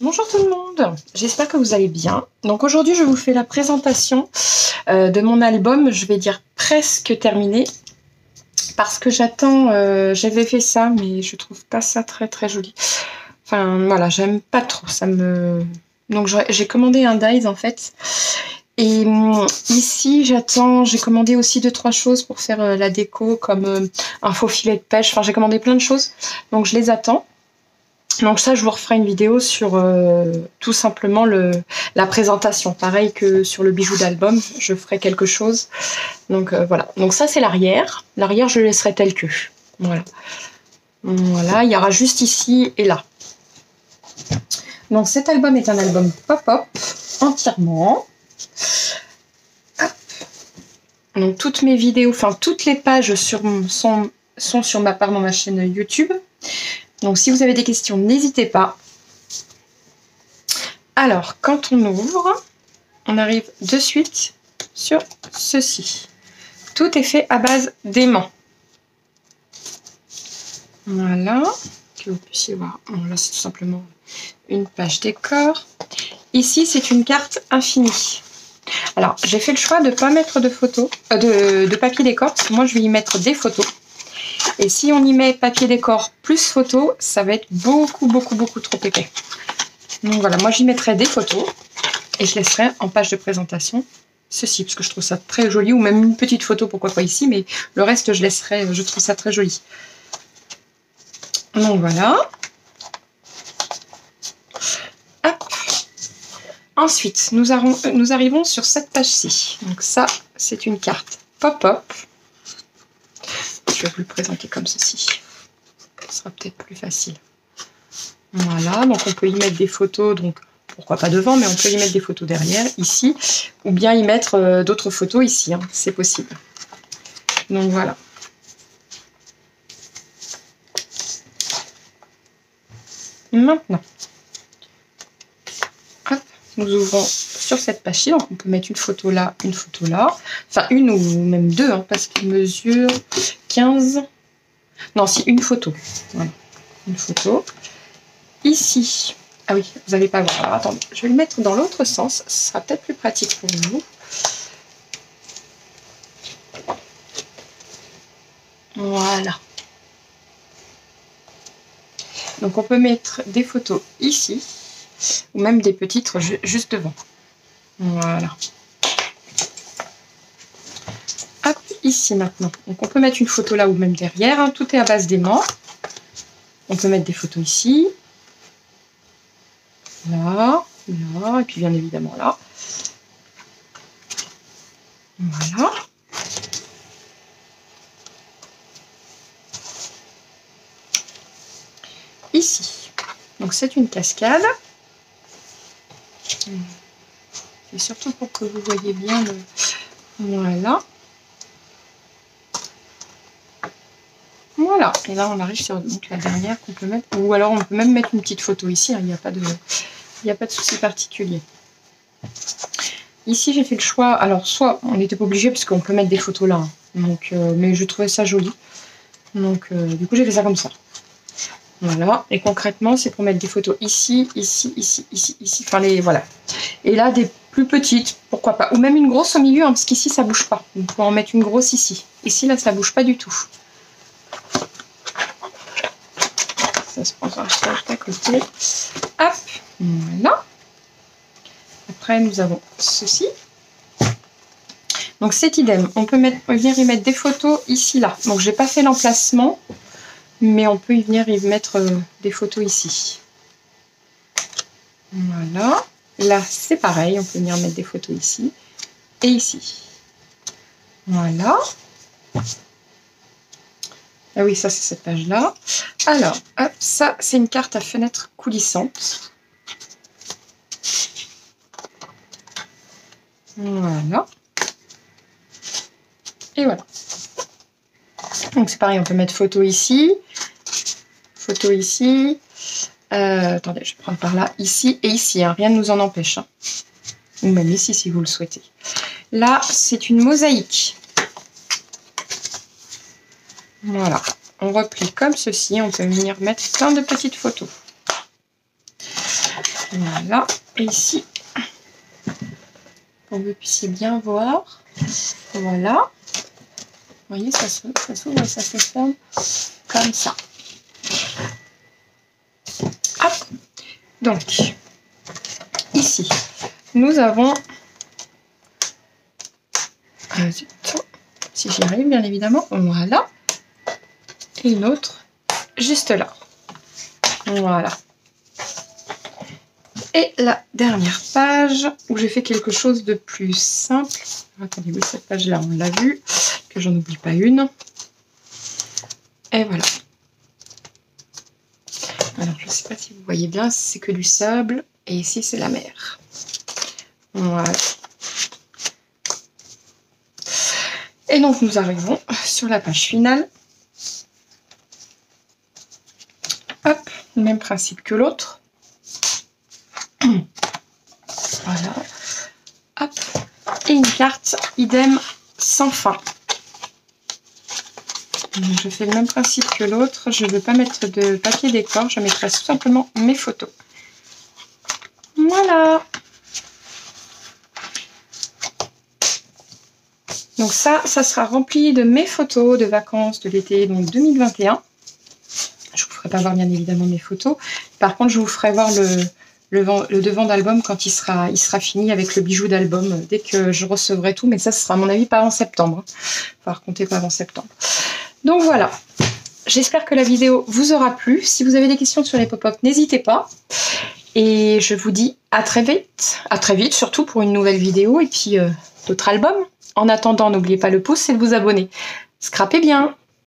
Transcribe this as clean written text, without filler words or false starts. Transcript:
Bonjour tout le monde, j'espère que vous allez bien. Donc aujourd'hui je vous fais la présentation de mon album, je vais dire presque terminé. Parce que j'attends, j'avais fait ça mais je trouve pas ça très joli. Enfin voilà, j'aime pas trop, ça me... Donc j'ai commandé un dies en fait. Et ici j'attends, j'ai commandé aussi 2-3 choses pour faire la déco comme un faux filet de pêche. Enfin j'ai commandé plein de choses, donc je les attends. Donc ça, je vous referai une vidéo sur tout simplement la présentation. Pareil que sur le bijou d'album, je ferai quelque chose. Donc voilà. Donc ça, c'est l'arrière. L'arrière, je le laisserai tel que. Voilà. Voilà, il y aura juste ici et là. Donc cet album est un album pop-up entièrement. Hop. Donc toutes mes vidéos, enfin toutes les pages sont sur ma chaîne YouTube. Donc si vous avez des questions, n'hésitez pas. Alors, quand on ouvre, on arrive de suite sur ceci. Tout est fait à base d'aimants. Voilà, que vous puissiez voir. Bon, là, c'est tout simplement une page décor. Ici, c'est une carte infinie. Alors, j'ai fait le choix de ne pas mettre de photos, de papier décor, parce que moi, je vais y mettre des photos. Et si on y met papier décor plus photos, ça va être beaucoup trop épais. Donc voilà, moi j'y mettrai des photos et je laisserai en page de présentation ceci, parce que je trouve ça très joli, ou même une petite photo, pourquoi pas ici, mais le reste je laisserai, je trouve ça très joli. Donc voilà. Hop. Ensuite, nous arrivons sur cette page-ci. Donc ça, c'est une carte pop-up. Je vais vous le présenter comme ceci. Ce sera peut-être plus facile. Voilà, donc on peut y mettre des photos, donc pourquoi pas devant, mais on peut y mettre des photos derrière, ici, ou bien y mettre d'autres photos ici, hein, c'est possible. Donc voilà. Maintenant, hop, nous ouvrons sur cette page-ci, donc on peut mettre une photo là, enfin une ou même deux, hein, parce qu'il mesure 15, non si, une photo, voilà, une photo. Ici, ah oui, vous n'allez pas voir. Alors attendez, je vais le mettre dans l'autre sens. Ce sera peut-être plus pratique pour vous. Voilà. Donc on peut mettre des photos ici, ou même des petites juste devant. Voilà. Hop, ici maintenant. Donc on peut mettre une photo là ou même derrière. Hein. Tout est à base d'aimants. On peut mettre des photos ici. Là, là, et puis bien évidemment là. Voilà. Ici. Donc c'est une cascade. C'est surtout pour que vous voyez bien le... Voilà. Voilà. Et là on arrive sur donc, la dernière qu'on peut mettre. Ou alors on peut même mettre une petite photo ici. Hein. Il n'y a pas de souci particulier. Ici j'ai fait le choix. Alors soit on n'était pas obligé parce qu'on peut mettre des photos là. Hein. Donc, mais je trouvais ça joli. Donc du coup j'ai fait ça comme ça. Voilà, et concrètement, c'est pour mettre des photos ici, ici. Enfin, voilà. Et là, des plus petites, pourquoi pas. Ou même une grosse au milieu, hein, parce qu'ici, ça bouge pas. On peut en mettre une grosse ici. Ici, là, ça bouge pas du tout. Ça se prend juste à côté. Hop, voilà. Après, nous avons ceci. Donc, c'est idem. On peut venir y mettre des photos ici, là. Donc, j'ai pas fait l'emplacement. Mais on peut y venir y mettre des photos ici. Voilà. Là, c'est pareil. On peut venir mettre des photos ici et ici. Voilà. Ah oui, ça, c'est cette page-là. Alors, hop, ça, c'est une carte à fenêtre coulissante. Voilà. Et voilà. Donc, c'est pareil. On peut mettre photo ici. Photo ici. Attendez, je vais prendre par là, ici et ici, hein, rien ne nous en empêche. Hein. Ou même ici si vous le souhaitez. Là, c'est une mosaïque. Voilà, on replie comme ceci, on peut venir mettre plein de petites photos. Voilà. Et ici, pour que vous puissiez bien voir. Voilà. Vous voyez, ça s'ouvre et ça se ferme comme ça. Hop. Donc, ici, nous avons... Si j'y arrive, bien évidemment. Voilà. Et une autre juste là. Voilà. Et la dernière page où j'ai fait quelque chose de plus simple. Attendez, oui, cette page-là, on l'a vue. Que j'en oublie pas une. Et voilà. Alors, je ne sais pas si vous voyez bien, c'est que du sable. Et ici, c'est la mer. Voilà. Et donc, nous arrivons sur la page finale. Hop, le même principe que l'autre. Voilà. Hop. Et une carte, idem, sans fin. Donc, je fais le même principe que l'autre. Je ne veux pas mettre de papier décor. Je mettrai tout simplement mes photos. Voilà. Donc ça sera rempli de mes photos de vacances de l'été donc 2021. Je ne vous ferai pas voir bien évidemment mes photos. Par contre, je vous ferai voir le devant d'album quand il sera fini avec le bijou d'album dès que je recevrai tout. Mais ça, ce sera à mon avis pas avant septembre. Il va falloir compter pas avant septembre. Donc voilà. J'espère que la vidéo vous aura plu. Si vous avez des questions sur les pop-up, n'hésitez pas. Et je vous dis à très vite. À très vite, surtout pour une nouvelle vidéo et puis d'autres albums. En attendant, n'oubliez pas le pouce et de vous abonner. Scrapez bien!